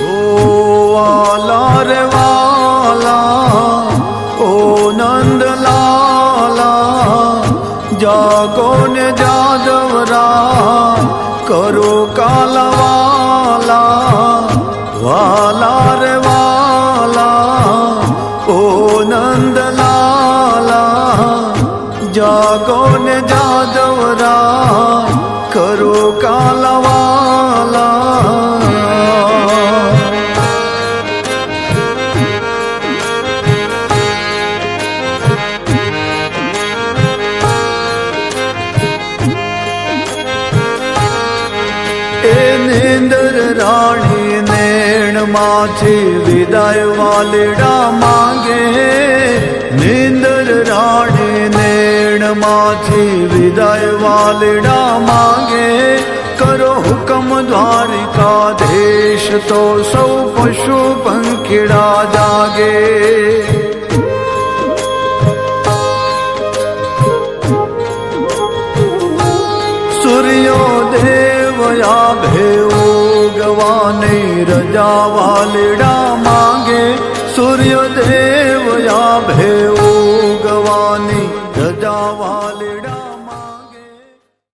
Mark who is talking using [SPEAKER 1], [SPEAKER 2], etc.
[SPEAKER 1] ઓ વાલા રે વાલા, ઓ નંદલાલા, જાગો ને જાદવરા, કરો કાલવાલા. વાલા રે વાલા, ઓ નંદલાલા, જાગો ને જાદવરા, કરો કાલવાલા. એ નિંદર રાણી નેણમાંથી વિદાય વાલડા માંગે, નિંદર રાણી નેણમાંથી વિદાય વાલડા માંગે. કરો હુકમ દ્વારિકાધીશ, તો સૌ પશુ પંખીડા જાગે. સૂર્યોદેવ આભે ઉગવાની રજા વાલડા માંગે, સૂર્યદેવ આભે ઉગવાની રજા વાલડા.